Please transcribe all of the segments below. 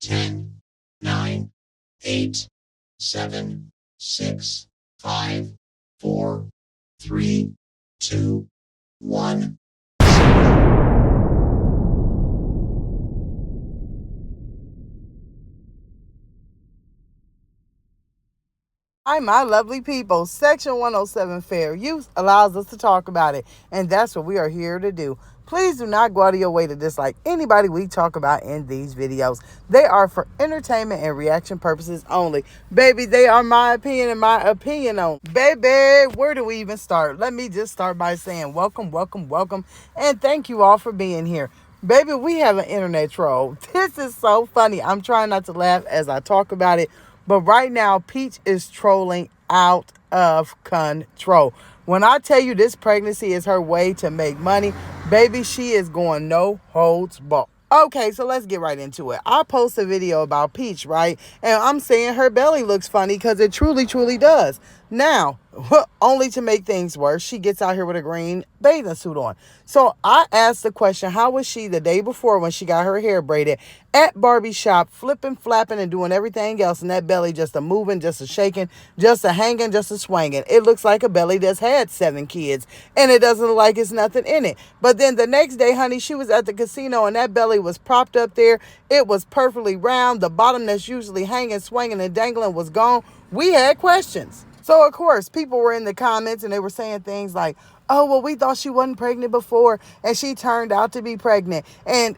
10, 9, 8, 7, 6, 5, 4, 3, 2, 1. Hi, my lovely people. Section 107 Fair Use allows us to talk about it, and that's what we are here to do. Please do not go out of your way to dislike anybody we talk about in these videos. They are for entertainment and reaction purposes only. Baby, they are my opinion and my opinion only. Baby, where do we even start? Let me just start by saying welcome, welcome, welcome, and thank you all for being here. Baby, we have an internet troll. This is so funny. I'm trying not to laugh as I talk about it. But right now, Peach is trolling out of control. When I tell you this pregnancy is her way to make money, baby, she is going no holds barred. Okay, so let's get right into it. I post a video about Peach, right? And I'm saying her belly looks funny because it truly, truly does. Now, only to make things worse, she gets out here with a green bathing suit on. So I asked the question, how was she the day before when she got her hair braided at Barbie shop, flipping, flapping, and doing everything else, and that belly just a moving, just a shaking, just a hanging, just a swinging. It looks like a belly that's had 7 kids, and it doesn't look like it's nothing in it. But then the next day, honey, she was at the casino, and that belly was propped up there. It was perfectly round. The bottom that's usually hanging, swinging, and dangling was gone. We had questions. So, of course, people were in the comments and they were saying things like, oh, well, we thought she wasn't pregnant before and she turned out to be pregnant. And,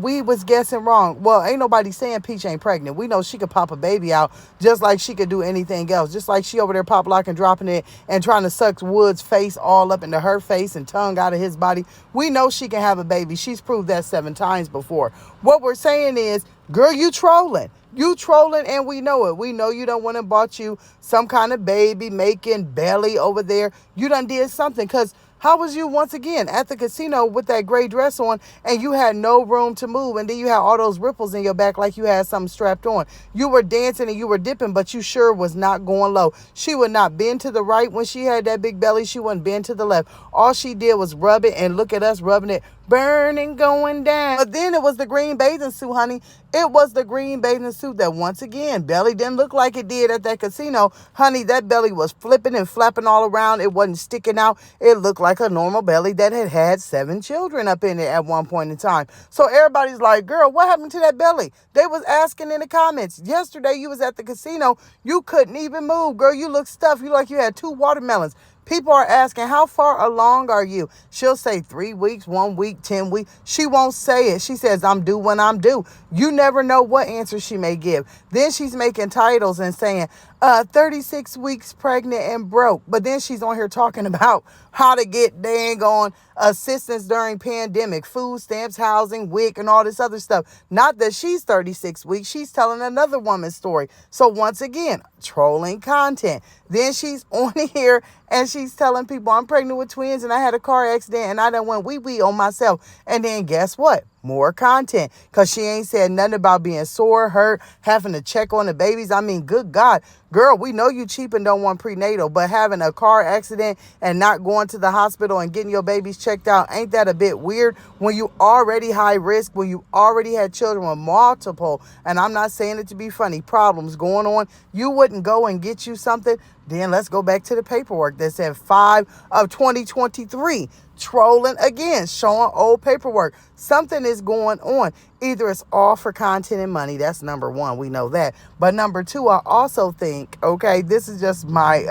we was guessing wrong. Well, ain't nobody saying Peach ain't pregnant. We know she could pop a baby out just like she could do anything else. Just like she over there pop locking, dropping it and trying to suck Wood's face all up into her face and tongue out of his body. We know she can have a baby. She's proved that 7 times before. What we're saying is, girl, you trolling. You trolling and we know it. We know you done went and bought you some kind of baby making belly over there. You done did something because how was you once again at the casino with that gray dress on and you had no room to move and then you had all those ripples in your back like you had something strapped on. You were dancing and you were dipping, but you sure was not going low. She would not bend to the right when she had that big belly. She wouldn't bend to the left. All she did was rub it and look at us rubbing it, burning, going down. But then it was the green bathing suit, honey. It was the green bathing suit that once again, belly didn't look like it did at that casino. Honey, that belly was flipping and flapping all around. It wasn't sticking out. It looked like a normal belly that had had 7 children up in it at one point in time. So everybody's like, girl, what happened to that belly? They was asking in the comments. Yesterday you was at the casino. You couldn't even move. Girl, you look stuffed. You like you had 2 watermelons. People are asking, how far along are you? She'll say 3 weeks, 1 week, 10 weeks. She won't say it. She says, I'm due when I'm due. You never know what answer she may give. Then she's making titles and saying, 36 weeks pregnant and broke. But then she's on here talking about how to get dang on assistance during pandemic, food stamps, housing, WIC, and all this other stuff. Not that she's 36 weeks. She's telling another woman's story. So once again, trolling content. Then she's on here and she's telling people I'm pregnant with twins and I had a car accident and I done went wee-wee on myself. And then guess what? More content, because she ain't said nothing about being sore, hurt, having to check on the babies. I mean, good God, girl, we know you cheap and don't want prenatal, but having a car accident and not going to the hospital and getting your babies checked out, ain't that a bit weird when you already high risk, when you already had children with multiple, and I'm not saying it to be funny, problems going on? You wouldn't go and get you something? Then let's go back to the paperwork that said 5 of 2023. Trolling again, showing old paperwork. Something is going on. Either it's all for content and money. That's number 1. We know that. But number 2, I also think, okay, this is just my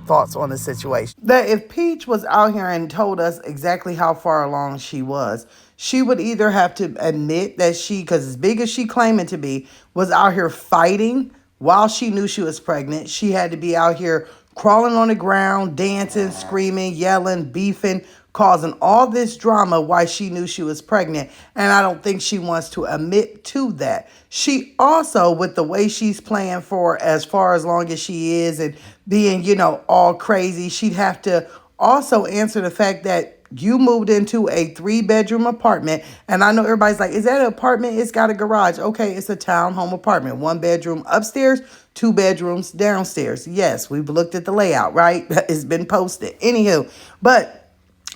thoughts on the situation, that if Peach was out here and told us exactly how far along she was, she would either have to admit that she, because as big as she claiming to be, was out here fighting while she knew she was pregnant. She had to be out here crawling on the ground, dancing, screaming, yelling, beefing, causing all this drama while she knew she was pregnant. And I don't think she wants to admit to that. She also, with the way she's playing for as far as long as she is and being, all crazy, she'd have to also answer the fact that you moved into a 3-bedroom apartment. And I know everybody's like, is that an apartment? It's got a garage. Okay, it's a townhome apartment. 1 bedroom upstairs, 2 bedrooms downstairs. Yes, we've looked at the layout, right? It's been posted. Anywho, but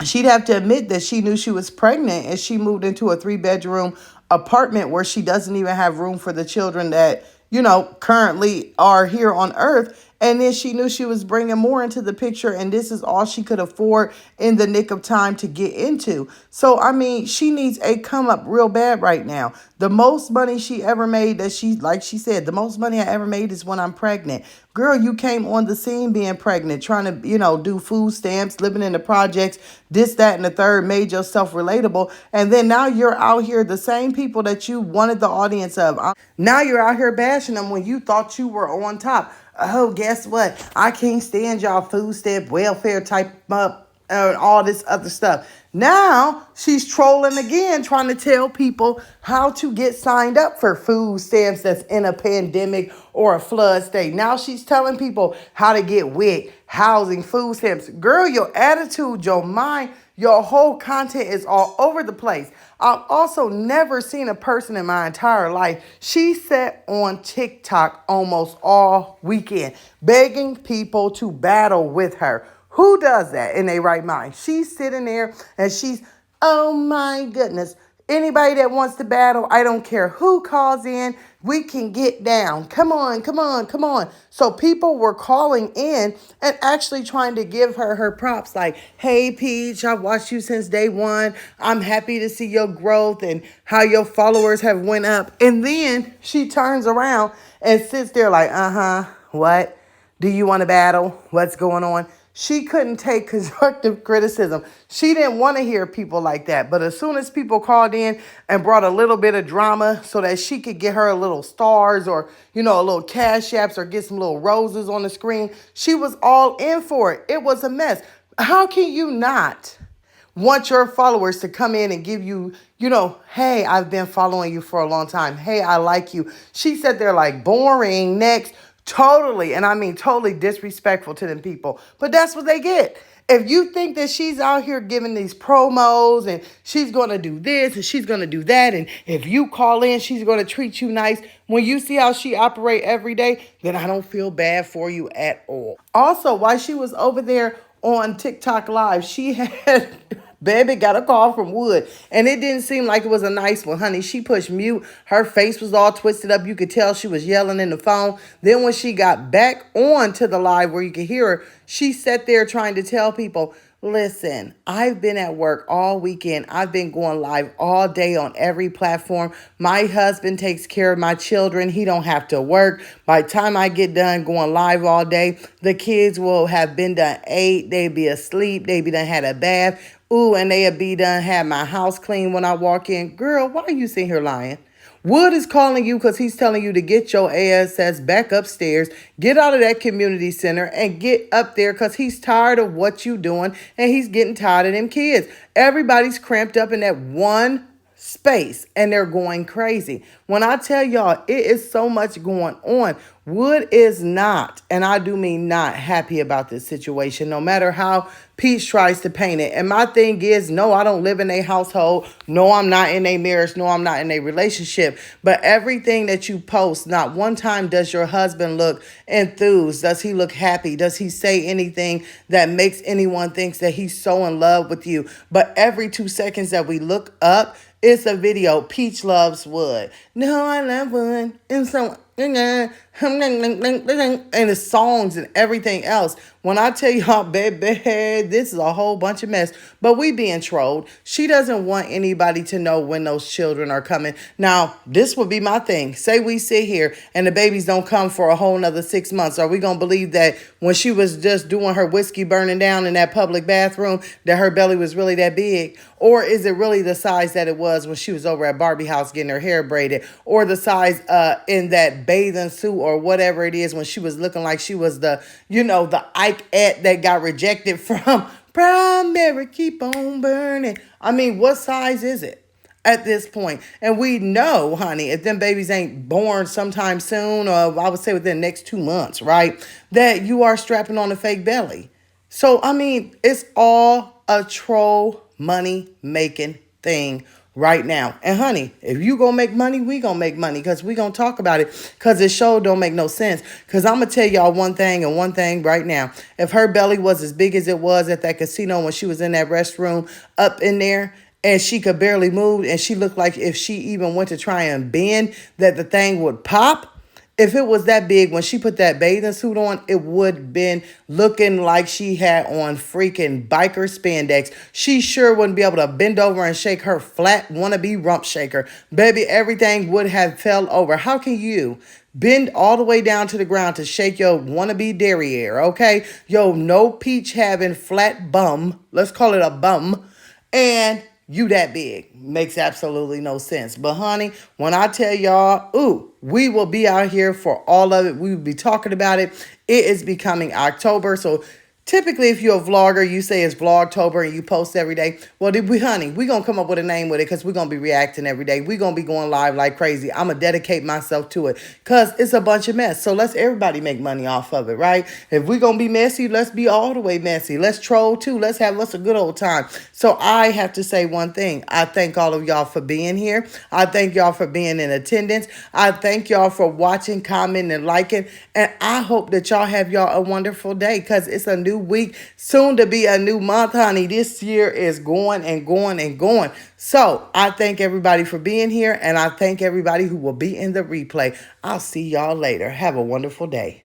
she'd have to admit that she knew she was pregnant and she moved into a 3-bedroom apartment where she doesn't even have room for the children that, currently are here on earth. And then she knew she was bringing more into the picture, and this is all she could afford in the nick of time to get into. So, I mean, she needs a come up real bad right now. The most money she ever made, like she said, the most money I ever made is when I'm pregnant. Girl, you came on the scene being pregnant, trying to, do food stamps, living in the projects, this, that, and the third, made yourself relatable. And then now you're out here, the same people that you wanted the audience of. Now you're out here bashing them when you thought you were on top. Oh, guess what? I can't stand y'all food stamp welfare type up all this other stuff. Now she's trolling again, trying to tell people how to get signed up for food stamps that's in a pandemic or a flood state. Now she's telling people how to get WIC, housing, food stamps. Girl, your attitude, your mind, your whole content is all over the place. I've also never seen a person in my entire life. She sat on TikTok almost all weekend, begging people to battle with her. Who does that in their right mind? She's sitting there and oh my goodness. Anybody that wants to battle, I don't care who calls in, we can get down. Come on, come on, come on. So people were calling in and actually trying to give her props like, hey, Peach, I've watched you since day one. I'm happy to see your growth and how your followers have went up. And then she turns around and sits there like, what? Do you want to battle? What's going on? She couldn't take constructive criticism. She didn't want to hear people like that. But as soon as people called in and brought a little bit of drama so that she could get her a little stars or, a little cash apps or get some little roses on the screen, she was all in for it. It was a mess. How can you not want your followers to come in and give you, hey, I've been following you for a long time. Hey, I like you. She sat there like, boring, next. Totally, and I mean totally disrespectful to them people. But that's what they get. If you think that she's out here giving these promos and she's going to do this and she's going to do that, and if you call in, she's going to treat you nice, when you see how she operate every day, then I don't feel bad for you at all. Also, while she was over there on TikTok Live, she had baby got a call from Wood, and it didn't seem like it was a nice one, honey. She pushed mute. Her face was all twisted up. You could tell she was yelling in the phone. Then when she got back on to the live where you could hear her, she sat there trying to tell people, listen, I've been at work all weekend. I've been going live all day on every platform. My husband takes care of my children. He don't have to work. By the time I get done going live all day, the kids will have been done ate. They be asleep. They be done had a bath. Ooh, and they'll be done had my house clean when I walk in. Girl, why are you sitting here lying? Wood is calling you because he's telling you to get your ass back upstairs, get out of that community center, and get up there because he's tired of what you doing, and he's getting tired of them kids. Everybody's cramped up in that one space, and they're going crazy. When I tell y'all, it is so much going on. Wood is not, and I do mean not, happy about this situation, no matter how Peach tries to paint it. And my thing is, no, I don't live in a household. No, I'm not in a marriage. No, I'm not in a relationship. But everything that you post, not one time does your husband look enthused. Does he look happy? Does he say anything that makes anyone think that he's so in love with you? But every 2 seconds that we look up, it's a video. Peach loves Wood. No, I love Wood. And so, and the songs and everything else. When I tell y'all, baby, this is a whole bunch of mess. But we being trolled. She doesn't want anybody to know when those children are coming. Now, this would be my thing. Say we sit here and the babies don't come for a whole nother 6 months. Are we going to believe that when she was just doing her whiskey burning down in that public bathroom, that her belly was really that big? Or is it really the size that it was when she was over at Barbie house getting her hair braided? Or the size in that bathing suit or whatever it is when she was looking like she was the, the Ike that got rejected from Primary Keep on Burning. I mean, what size is it at this point? And we know, honey, if them babies ain't born sometime soon, or I would say within the next 2 months, right, that you are strapping on a fake belly. So, I mean, it's all a troll money making thing right now. And honey, if you gonna make money, we gonna make money because we gonna talk about it because this show don't make no sense. Because I'm gonna tell y'all one thing and one thing right now. If her belly was as big as it was at that casino when she was in that restroom up in there, and she could barely move, and she looked like if she even went to try and bend, that the thing would pop. If it was that big, when she put that bathing suit on, it would been looking like she had on freaking biker spandex. She sure wouldn't be able to bend over and shake her flat wannabe rump shaker. Baby, everything would have fell over. How can you bend all the way down to the ground to shake your wannabe derriere, okay? Yo, no peach having flat bum, let's call it a bum, and you that big. Makes absolutely no sense. But honey, when I tell y'all, ooh, we will be out here for all of it. We will be talking about it. It is becoming October. So typically, if you're a vlogger, you say it's Vlogtober and you post every day. Well, honey, we're going to come up with a name with it because we're going to be reacting every day. We're going to be going live like crazy. I'm going to dedicate myself to it because it's a bunch of mess. So let's everybody make money off of it, right? If we're going to be messy, let's be all the way messy. Let's troll too. Let's have us a good old time. So I have to say one thing. I thank all of y'all for being here. I thank y'all for being in attendance. I thank y'all for watching, commenting, and liking. And I hope that y'all have y'all a wonderful day because it's a new week, soon to be a new month, honey. This year is going and going and going. So I thank everybody for being here, and I thank everybody who will be in the replay. I'll see y'all later. Have a wonderful day.